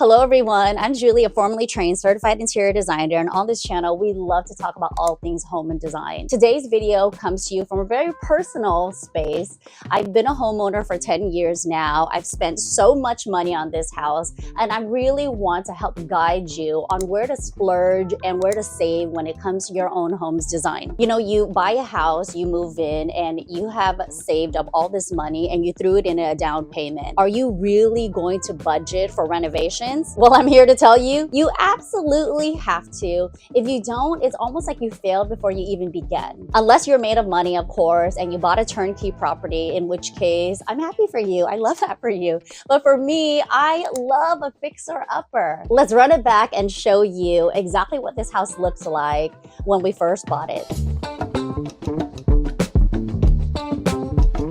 Hello everyone, I'm Julie, a formerly trained certified interior designer, and on this channel we love to talk about all things home and design. Today's video comes to you from a very personal space. I've been a homeowner for 10 years now. I've spent so much money on this house, and I really want to help guide you on where to splurge and where to save when it comes to your own home's design. You know, you buy a house, you move in, and you have saved up all this money and you threw it in a down payment. Are you really going to budget for renovations? Well, I'm here to tell you, you absolutely have to. If you don't, it's almost like you failed before you even begin. Unless you're made of money, of course, and you bought a turnkey property, in which case, I'm happy for you. I love that for you. But for me, I love a fixer-upper. Let's run it back and show you exactly what this house looks like when we first bought it.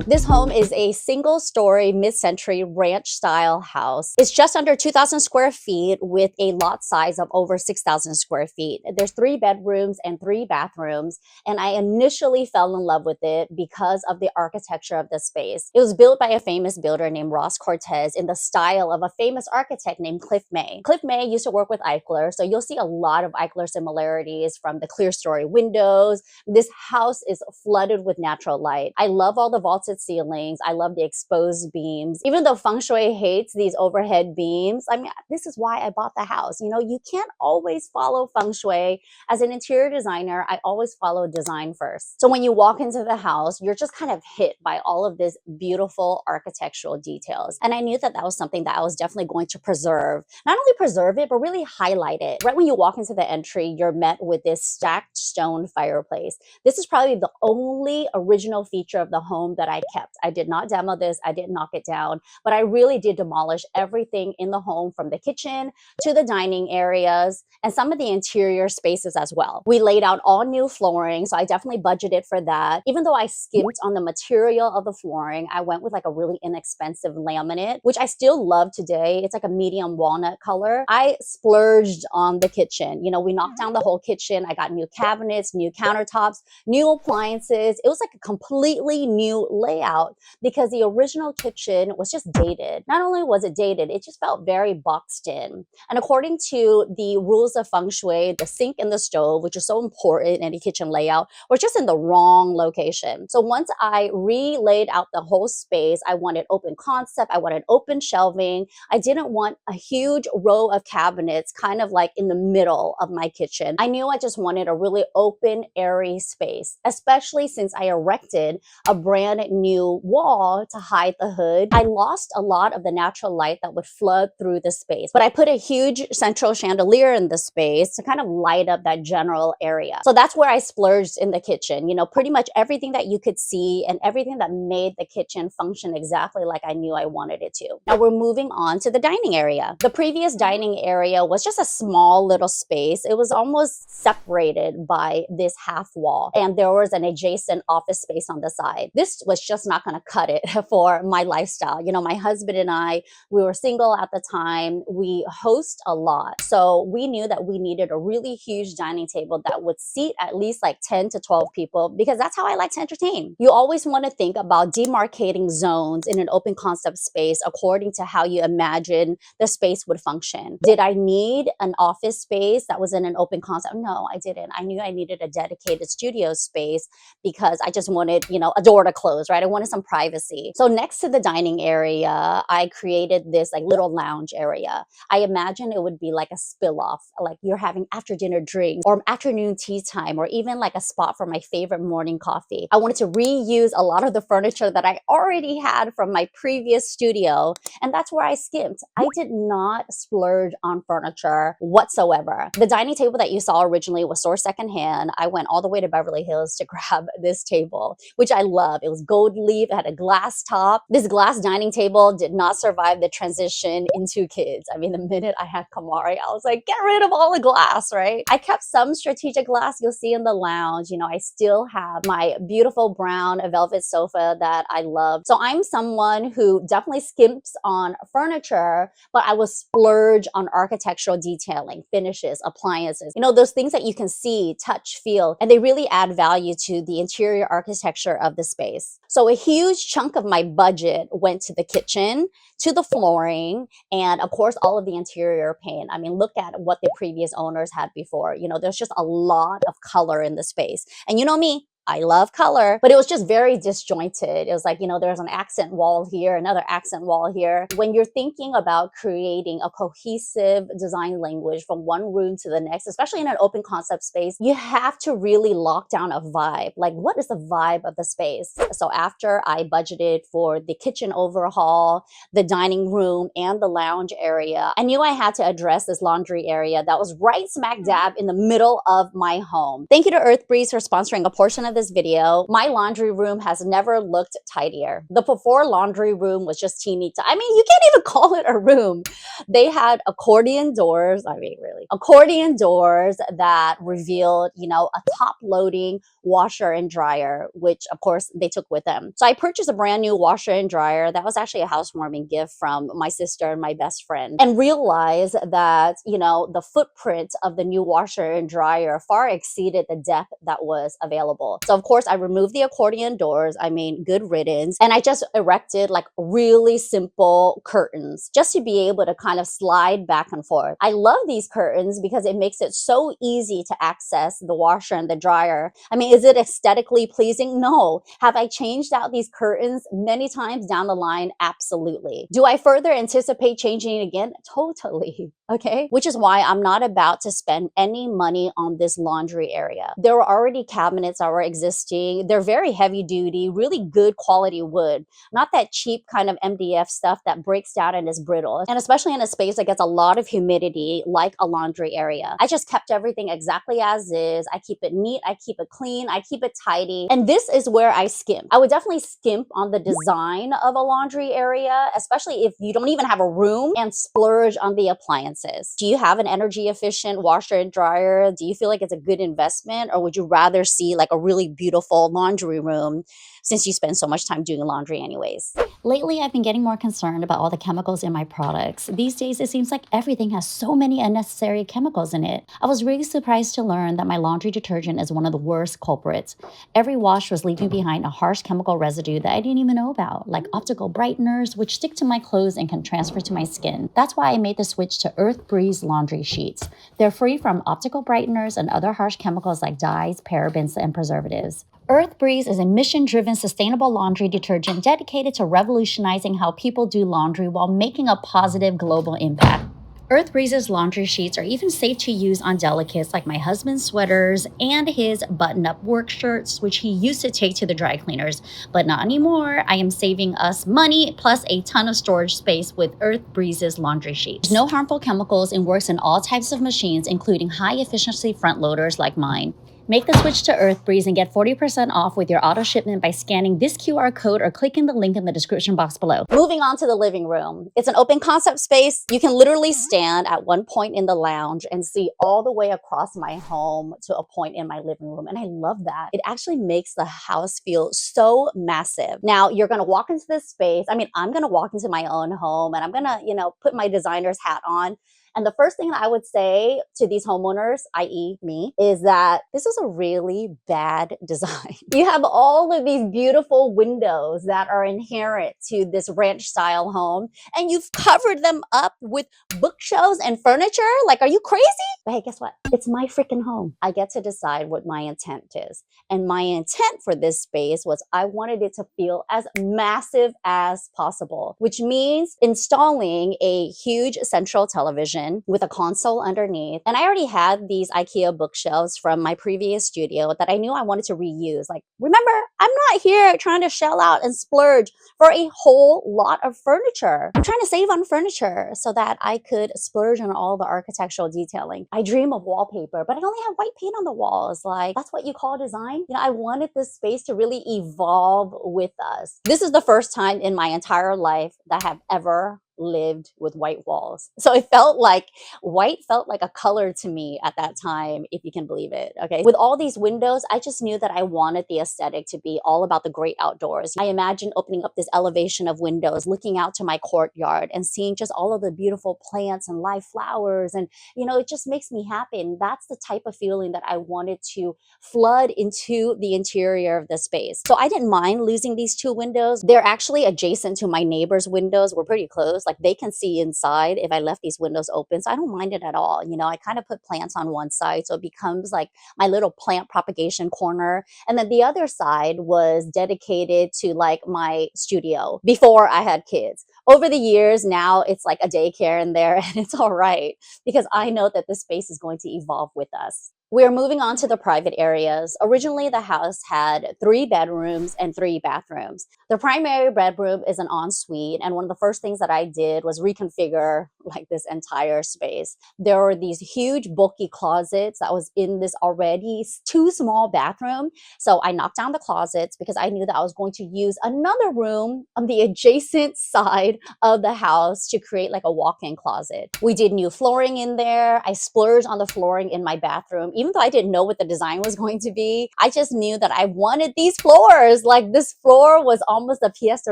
This home is a single-story, mid-century ranch-style house. It's just under 2,000 square feet with a lot size of over 6,000 square feet. There's 3 bedrooms and 3 bathrooms, and I initially fell in love with it because of the architecture of the space. It was built by a famous builder named Ross Cortez in the style of a famous architect named Cliff May. Cliff May used to work with Eichler, so you'll see a lot of Eichler similarities from the clear-story windows. This house is flooded with natural light. I love all the vaulted ceilings. I love the exposed beams. Even though feng shui hates these overhead beams, I mean, this is why I bought the house. You know, you can't always follow feng shui. As an interior designer, I always follow design first. So when you walk into the house, you're just kind of hit by all of this beautiful architectural details. And I knew that that was something that I was definitely going to preserve. Not only preserve it, but really highlight it. Right when you walk into the entry, you're met with this stacked stone fireplace. This is probably the only original feature of the home that I kept. I did not demo this, I didn't knock it down, but I really did demolish everything in the home, from the kitchen to the dining areas and some of the interior spaces as well. We laid out all new flooring, so I definitely budgeted for that. Even though I skimped on the material of the flooring, I went with like a really inexpensive laminate, which I still love today. It's like a medium walnut color. I splurged on the kitchen. You know, we knocked down the whole kitchen. I got new cabinets, new countertops, new appliances. It was like a completely new layout because the original kitchen was just dated. Not only was it dated, it just felt very boxed in. And according to the rules of feng shui, the sink and the stove, which is so important in a kitchen layout, were just in the wrong location. So once I re-laid out the whole space, I wanted open concept, I wanted open shelving. I didn't want a huge row of cabinets kind of like in the middle of my kitchen. I knew I just wanted a really open, airy space, especially since I erected a brand new wall to hide the hood. I lost a lot of the natural light that would flood through the space, but I put a huge central chandelier in the space to kind of light up that general area. So that's where I splurged in the kitchen. You know, pretty much everything that you could see and everything that made the kitchen function exactly like I knew I wanted it to. Now we're moving on to the dining area. The previous dining area was just a small little space. It was almost separated by this half wall, and there was an adjacent office space on the side. This was just not going to cut it for my lifestyle. You know, my husband and I, we were single at the time. We host a lot. So we knew that we needed a really huge dining table that would seat at least like 10 to 12 people, because that's how I like to entertain. You always want to think about demarcating zones in an open concept space according to how you imagine the space would function. Did I need an office space that was in an open concept? No, I didn't. I knew I needed a dedicated studio space because I just wanted, you know, a door to close, right? I wanted some privacy. So next to the dining area, I created this like little lounge area. I imagine it would be like a spill off, like you're having after dinner drinks or afternoon tea time, or even like a spot for my favorite morning coffee. I wanted to reuse a lot of the furniture that I already had from my previous studio, and that's where I skimped. I did not splurge on furniture whatsoever. The dining table that you saw originally was sourced secondhand. I went all the way to Beverly Hills to grab this table, which I love. It was gold leaf, it had a glass top. This glass dining table did not survive the transition into kids. I mean, the minute I had Kamari, I was like, get rid of all the glass, right? I kept some strategic glass you'll see in the lounge. You know, I still have my beautiful brown velvet sofa that I love. So I'm someone who definitely skimps on furniture, but I will splurge on architectural detailing, finishes, appliances, you know, those things that you can see, touch, feel, and they really add value to the interior architecture of the space. So a huge chunk of my budget went to the kitchen, to the flooring, and of course, all of the interior paint. I mean, look at what the previous owners had before. You know, there's just a lot of color in the space. And you know me, I love color, but it was just very disjointed. It was like, you know, there's an accent wall here, another accent wall here. When you're thinking about creating a cohesive design language from one room to the next, especially in an open concept space, you have to really lock down a vibe. Like, what is the vibe of the space? So after I budgeted for the kitchen overhaul, the dining room, and the lounge area, I knew I had to address this laundry area that was right smack dab in the middle of my home. Thank you to Earth Breeze for sponsoring a portion of this video. My laundry room has never looked tidier. The before laundry room was just teeny. I mean, you can't even call it a room. They had accordion doors. I mean, really, accordion doors that revealed, you know, a top-loading washer and dryer, which of course they took with them. So I purchased a brand new washer and dryer. That was actually a housewarming gift from my sister and my best friend, and realized that, you know, the footprint of the new washer and dryer far exceeded the depth that was available. So of course I removed the accordion doors. I mean, good riddance. And I just erected like really simple curtains just to be able to kind of slide back and forth. I love these curtains because it makes it so easy to access the washer and the dryer. I mean, is it aesthetically pleasing? No. Have I changed out these curtains many times down the line? Absolutely. Do I further anticipate changing it again? Totally. Okay. Which is why I'm not about to spend any money on this laundry area. There were already cabinets that were existing. They're very heavy duty, really good quality wood, not that cheap kind of MDF stuff that breaks down and is brittle. And especially in a space that gets a lot of humidity, like a laundry area. I just kept everything exactly as is. I keep it neat. I keep it clean. I keep it tidy. And this is where I skimp. I would definitely skimp on the design of a laundry area, especially if you don't even have a room, and splurge on the appliances. Do you have an energy efficient washer and dryer? Do you feel like it's a good investment, or would you rather see like a really beautiful laundry room since you spend so much time doing laundry anyways? Lately, I've been getting more concerned about all the chemicals in my products. These days, it seems like everything has so many unnecessary chemicals in it. I was really surprised to learn that my laundry detergent is one of the worst culprits. Every wash was leaving behind a harsh chemical residue that I didn't even know about, like optical brighteners, which stick to my clothes and can transfer to my skin. That's why I made the switch to Earth Breeze laundry sheets. They're free from optical brighteners and other harsh chemicals like dyes, parabens, and preservatives. Earth Breeze is a mission-driven, sustainable laundry detergent dedicated to revolutionizing how people do laundry while making a positive global impact. Earth Breeze's laundry sheets are even safe to use on delicates like my husband's sweaters and his button-up work shirts, which he used to take to the dry cleaners. But not anymore. I am saving us money plus a ton of storage space with Earth Breeze's laundry sheets. No harmful chemicals and works in all types of machines, including high-efficiency front loaders like mine. Make the switch to Earth Breeze and get 40% off with your auto shipment by scanning this QR code or clicking the link in the description box below. Moving on to the living room. It's an open concept space. You can literally stand at one point in the lounge and see all the way across my home to a point in my living room. And I love that. It actually makes the house feel so massive. Now, you're going to walk into this space. I mean, I'm going to walk into my own home and I'm going to, you know, put my designer's hat on. And the first thing that I would say to these homeowners, i.e. me, is that this is a really bad design. You have all of these beautiful windows that are inherent to this ranch style home, and you've covered them up with bookshelves and furniture. Like, are you crazy? But hey, guess what? It's my freaking home. I get to decide what my intent is. And my intent for this space was I wanted it to feel as massive as possible, which means installing a huge central television with a console underneath. And I already had these IKEA bookshelves from my previous studio that I knew I wanted to reuse. Like, remember, I'm not here trying to shell out and splurge for a whole lot of furniture. I'm trying to save on furniture so that I could splurge on all the architectural detailing. I dream of wallpaper, but I only have white paint on the walls. Like, that's what you call design? You know, I wanted this space to really evolve with us. This is the first time in my entire life that I have ever lived with white walls. So it felt like white felt like a color to me at that time, if you can believe it. Okay. With all these windows, I just knew that I wanted the aesthetic to be all about the great outdoors. I imagined opening up this elevation of windows, looking out to my courtyard and seeing just all of the beautiful plants and live flowers. And, it just makes me happy. And that's the type of feeling that I wanted to flood into the interior of the space. So I didn't mind losing these two windows. They're actually adjacent to my neighbor's windows. We're pretty close. Like they can see inside if I left these windows open. So I don't mind it at all. I kind of put plants on one side. So it becomes like my little plant propagation corner. And then the other side was dedicated to like my studio before I had kids. Over the years, now it's like a daycare in there and it's all right because I know that this space is going to evolve with us. We're moving on to the private areas. Originally, the house had 3 bedrooms and 3 bathrooms. The primary bedroom is an ensuite, and one of the first things that I did was reconfigure like this entire space. There were these huge bulky closets that was in this already too small bathroom. So I knocked down the closets because I knew that I was going to use another room on the adjacent side of the house to create like a walk-in closet. We did new flooring in there. I splurged on the flooring in my bathroom. Even though I didn't know what the design was going to be, I just knew that I wanted these floors. Like this floor was almost a pièce de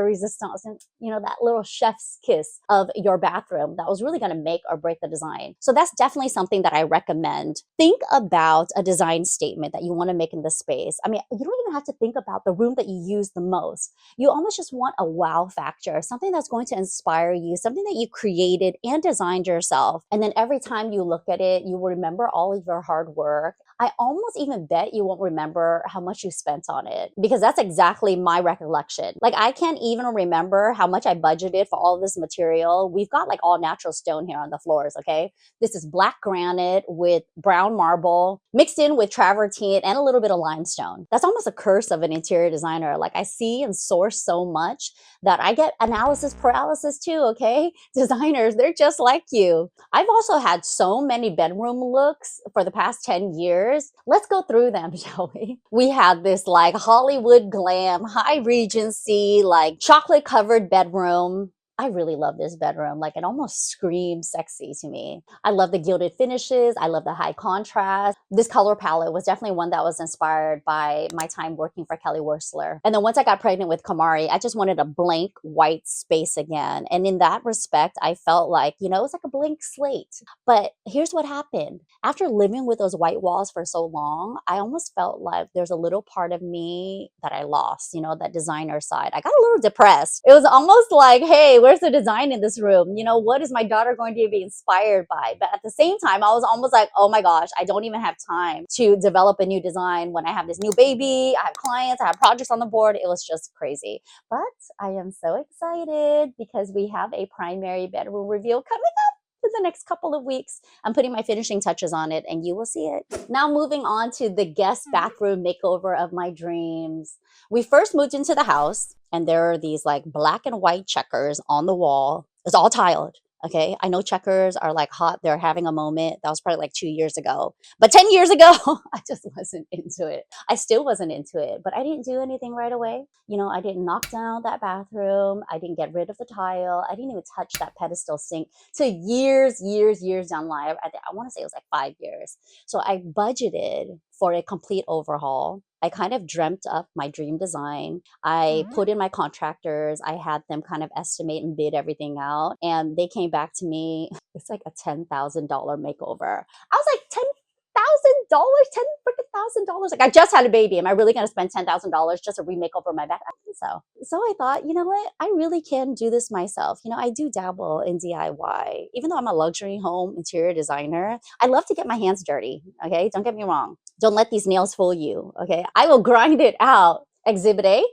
résistance, and that little chef's kiss of your bathroom that was really going to make or break the design. So that's definitely something that I recommend. Think about a design statement that you want to make in the space. I mean, you don't even have to think about the room that you use the most. You almost just want a wow factor, something that's going to inspire you, something that you created and designed yourself. And then every time you look at it, you will remember all of your hard work. I almost even bet you won't remember how much you spent on it because that's exactly my recollection. Like I can't even remember how much I budgeted for all of this material. We've got like all natural stone here on the floors, okay? This is black granite with brown marble mixed in with travertine and a little bit of limestone. That's almost a curse of an interior designer. Like I see and source so much that I get analysis paralysis too, okay? Designers, they're just like you. I've also had so many bedroom looks for the past 10 years. Let's go through them, shall we? We had this like Hollywood glam, high Regency, like chocolate covered bedroom. I really love this bedroom. Like it almost screams sexy to me. I love the gilded finishes. I love the high contrast. This color palette was definitely one that was inspired by my time working for Kelly Wearstler. And then once I got pregnant with Kamari, I just wanted a blank white space again. And in that respect, I felt like, it's like a blank slate. But here's what happened. After living with those white walls for so long, I almost felt like there's a little part of me that I lost, that designer side. I got a little depressed. It was almost like, hey, where's the design in this room? What is my daughter going to be inspired by? But at the same time, I was almost like, oh my gosh, I don't even have time to develop a new design when I have this new baby, I have clients, I have projects on the board. It was just crazy. But I am so excited because we have a primary bedroom reveal coming up in the next couple of weeks. I'm putting my finishing touches on it and you will see it. Now moving on to the guest bathroom makeover of my dreams. We first moved into the house and there are these like black and white checkers on the wall. It's all tiled. Okay. I know checkers are like hot. They're having a moment. That was probably like 2 years ago. But 10 years ago, I just wasn't into it. I still wasn't into it, but I didn't do anything right away. I didn't knock down that bathroom. I didn't get rid of the tile. I didn't even touch that pedestal sink to years down the line. I want to say it was like 5 years. So I budgeted for a complete overhaul. I kind of dreamt up my dream design. I put in my contractors. I had them kind of estimate and bid everything out. And they came back to me. It's like a $10,000 makeover. I was like, $10,000? Like I just had a baby. Am I really going to spend $10,000 just to remake over my back? I don't think so. So I thought, you know what? I really can do this myself. I do dabble in DIY. Even though I'm a luxury home interior designer, I love to get my hands dirty. Okay. Don't get me wrong. Don't let these nails fool you. Okay. I will grind it out. Exhibit A,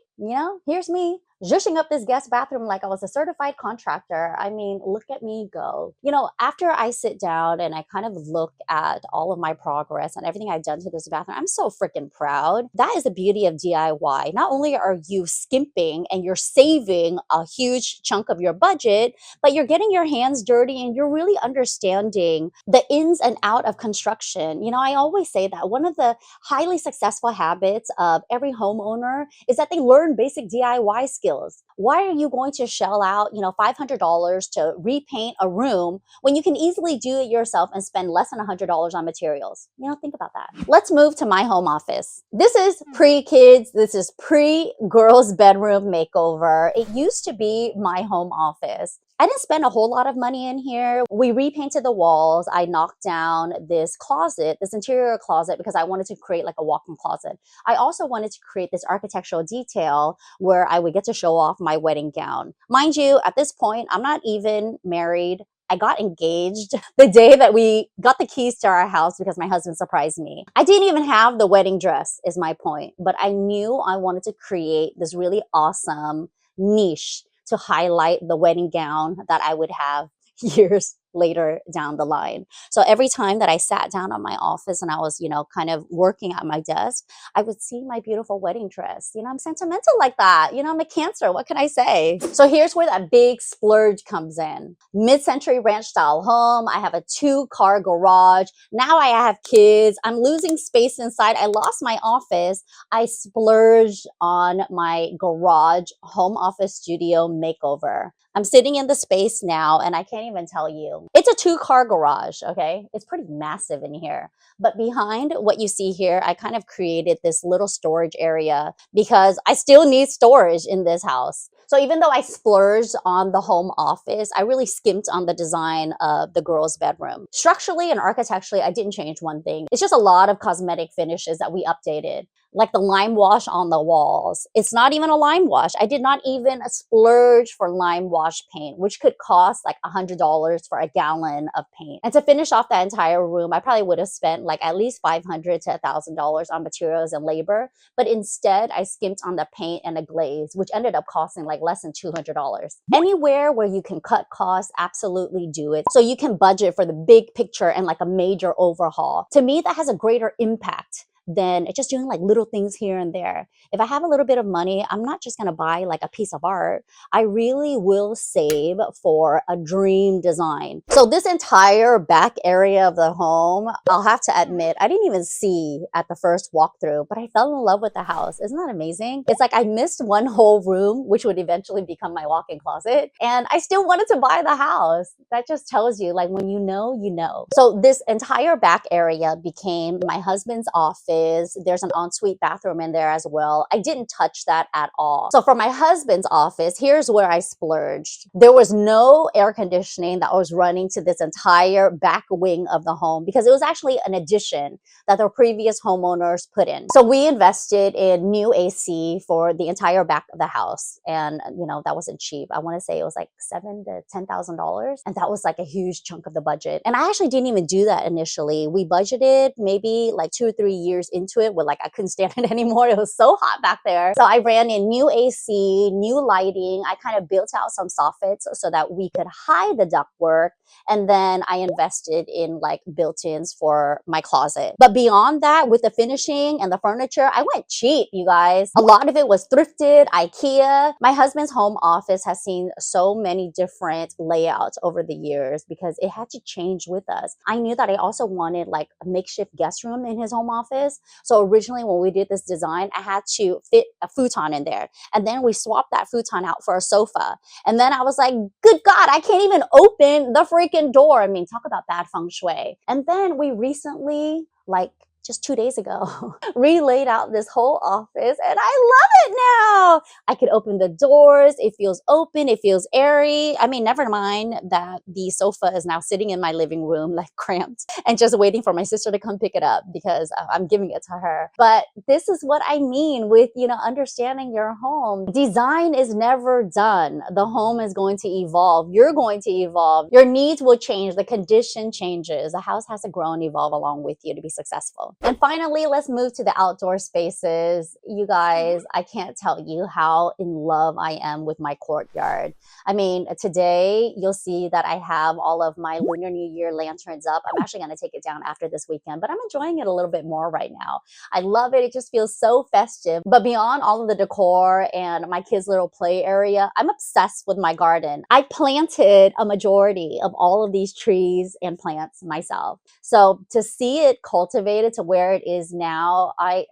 here's me zhuzhing up this guest bathroom like I was a certified contractor. I mean, look at me go. After I sit down and I kind of look at all of my progress and everything I've done to this bathroom, I'm so freaking proud. That is the beauty of DIY. Not only are you skimping and you're saving a huge chunk of your budget, but you're getting your hands dirty and you're really understanding the ins and out of construction. I always say that one of the highly successful habits of every homeowner is that they learn basic DIY skills. Why are you going to shell out, $500 to repaint a room when you can easily do it yourself and spend less than $100 on materials? Think about that. Let's move to my home office. This is pre-kids. This is pre-girls bedroom makeover. It used to be my home office. I didn't spend a whole lot of money in here. We repainted the walls. I knocked down this closet, this interior closet, because I wanted to create like a walk-in closet. I also wanted to create this architectural detail where I would get to show off my wedding gown. Mind you, at this point, I'm not even married. I got engaged the day that we got the keys to our house because my husband surprised me. I didn't even have the wedding dress, is my point, but I knew I wanted to create this really awesome niche to highlight the wedding gown that I would have years later down the line. So every time that I sat down on my office and I was, kind of working at my desk, I would see my beautiful wedding dress. I'm sentimental like that. I'm a Cancer. What can I say? So here's where that big splurge comes in. Mid-century ranch style home. I have a 2-car garage. Now I have kids. I'm losing space inside. I lost my office. I splurged on my garage home office studio makeover. I'm sitting in the space now and I can't even tell you. It's a 2-car garage, okay? It's pretty massive in here. But behind what you see here, I kind of created this little storage area because I still need storage in this house. So even though I splurged on the home office, I really skimped on the design of the girls' bedroom. Structurally and architecturally, I didn't change one thing. It's just a lot of cosmetic finishes that we updated, like the lime wash on the walls. It's not even a lime wash. I did not even splurge for lime wash paint, which could cost like $100 for a gallon of paint. And to finish off that entire room, I probably would have spent like at least $500 to $1,000 on materials and labor. But instead, I skimped on the paint and the glaze, which ended up costing like less than $200. Anywhere where you can cut costs, absolutely do it. So you can budget for the big picture and like a major overhaul. To me, that has a greater impact than just doing like little things here and there. If I have a little bit of money, I'm not just gonna buy like a piece of art. I really will save for a dream design. So this entire back area of the home, I'll have to admit, I didn't even see at the first walkthrough, but I fell in love with the house. Isn't that amazing? It's like I missed one whole room, which would eventually become my walk-in closet, and I still wanted to buy the house. That just tells you, like, when you know, you know. So this entire back area became my husband's office. There's an ensuite bathroom in there as well. I didn't touch that at all. So for my husband's office, here's where I splurged. There was no air conditioning that was running to this entire back wing of the home because it was actually an addition that the previous homeowners put in. So we invested in new AC for the entire back of the house. And that wasn't cheap. I want to say it was like $7,000 to $10,000. And that was like a huge chunk of the budget. And I actually didn't even do that initially. We budgeted maybe like 2 or 3 years into it where like I couldn't stand it anymore. It was so hot back there. So I ran in new AC, new lighting. I kind of built out some soffits so that we could hide the ductwork. And then I invested in like built-ins for my closet. But beyond that, with the finishing and the furniture, I went cheap, you guys. A lot of it was thrifted, IKEA. My husband's home office has seen so many different layouts over the years because it had to change with us. I knew that I also wanted like a makeshift guest room in his home office. So originally when we did this design, I had to fit a futon in there. And then we swapped that futon out for a sofa. And then I was like, good God, I can't even open the freaking door. I mean, talk about bad feng shui. And then we recently, like just 2 days ago, re-laid out this whole office and I love it now. I could open the doors. It feels open. It feels airy. I mean, never mind that the sofa is now sitting in my living room, like cramped and just waiting for my sister to come pick it up because I'm giving it to her. But this is what I mean with, understanding your home. Design is never done. The home is going to evolve. You're going to evolve. Your needs will change. The condition changes. The house has to grow and evolve along with you to be successful. And finally, let's move to the outdoor spaces. You guys, I can't tell you how in love I am with my courtyard. I mean, today you'll see that I have all of my Lunar New Year lanterns up. I'm actually going to take it down after this weekend, but I'm enjoying it a little bit more right now. I love it. It just feels so festive. But beyond all of the decor and my kids' little play area, I'm obsessed with my garden. I planted a majority of all of these trees and plants myself. So to see it cultivated to to where it is now, I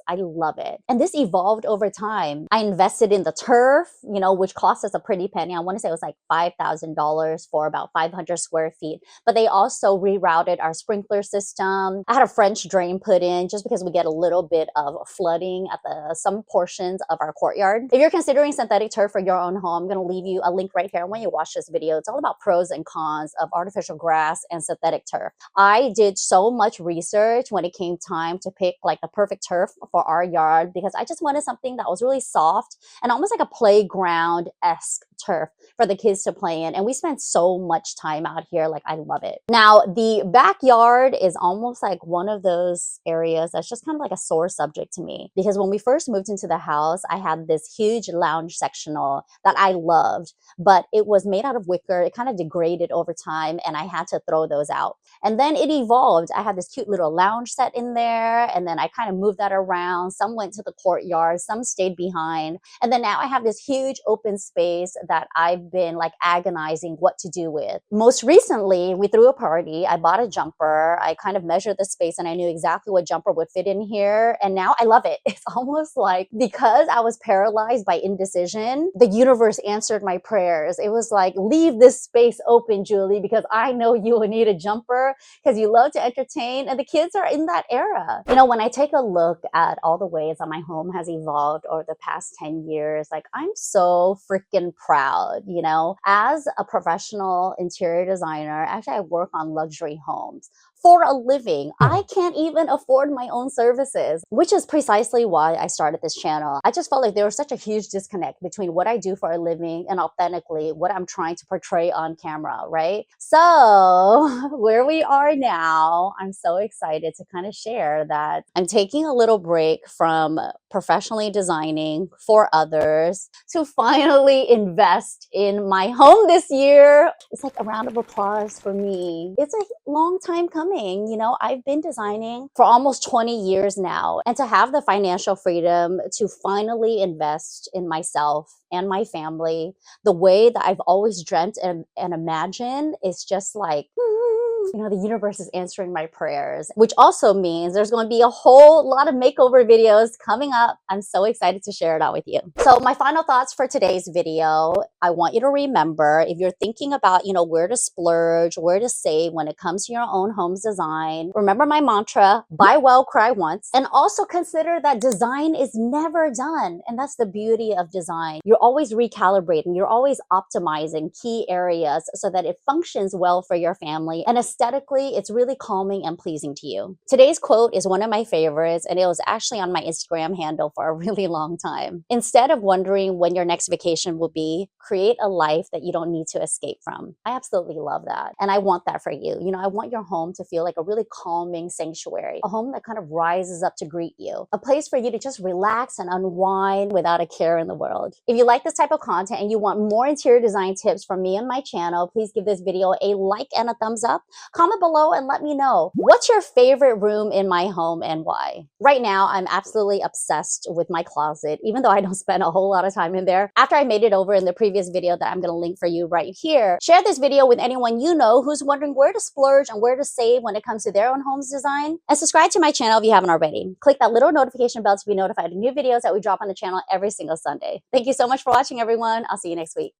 love it. And this evolved over time. I invested in the turf, you know, which cost us a pretty penny. I want to say it was like $5,000 for about 500 square feet. But they also rerouted our sprinkler system. I had a French drain put in just because we get a little bit of flooding at some portions of our courtyard. If you're considering synthetic turf for your own home, I'm going to leave you a link right here. When you watch this video, it's all about pros and cons of artificial grass and synthetic turf. I did so much research when it came time to pick like the perfect turf for our yard because I just wanted something that was really soft and almost like a playground-esque turf for the kids to play in. And we spent so much time out here. Like, I love it. Now, the backyard is almost like one of those areas that's just kind of like a sore subject to me because when we first moved into the house, I had this huge lounge sectional that I loved, but it was made out of wicker. It kind of degraded over time and I had to throw those out. And then it evolved. I had this cute little lounge set in there and then I kind of moved that around. Some went to the courtyard, some stayed behind. And then now I have this huge open space that I've been like agonizing what to do with. Most recently, we threw a party. I bought a jumper. I kind of measured the space and I knew exactly what jumper would fit in here. And now I love it. It's almost like because I was paralyzed by indecision, the universe answered my prayers. It was like, leave this space open, Julie, because I know you will need a jumper because you love to entertain and the kids are in that era. You know, when I take a look at all the ways that my home has evolved over the past 10 years, like I'm so freaking proud, you know, as a professional interior designer. Actually, I work on luxury homes for a living. I can't even afford my own services, which is precisely why I started this channel. I just felt like there was such a huge disconnect between what I do for a living and authentically what I'm trying to portray on camera, right? So where we are now, I'm so excited to kind of share that I'm taking a little break from professionally designing for others to finally invest in my home this year. It's like a round of applause for me. It's a long time coming. You know, I've been designing for almost 20 years now, and to have the financial freedom to finally invest in myself and my family the way that I've always dreamt and imagined is just like, you know, the universe is answering my prayers, which also means there's going to be a whole lot of makeover videos coming up. I'm so excited to share it out with you. So my final thoughts for today's video, I want you to remember if you're thinking about, you know, where to splurge, where to save when it comes to your own home's design, remember my mantra, buy well, cry once, and also consider that design is never done. And that's the beauty of design. You're always recalibrating, you're always optimizing key areas so that it functions well for your family and aesthetically, it's really calming and pleasing to you. Today's quote is one of my favorites, and it was actually on my Instagram handle for a really long time. Instead of wondering when your next vacation will be, create a life that you don't need to escape from. I absolutely love that. And I want that for you. You know, I want your home to feel like a really calming sanctuary, a home that kind of rises up to greet you, a place for you to just relax and unwind without a care in the world. If you like this type of content and you want more interior design tips from me and my channel, please give this video a like and a thumbs up. Comment below and let me know, what's your favorite room in my home and why? Right now, I'm absolutely obsessed with my closet, even though I don't spend a whole lot of time in there. After I made it over in the previous video that I'm going to link for you right here, share this video with anyone you know who's wondering where to splurge and where to save when it comes to their own home's design. And subscribe to my channel if you haven't already. Click that little notification bell to be notified of new videos that we drop on the channel every single Sunday. Thank you so much for watching, everyone. I'll see you next week.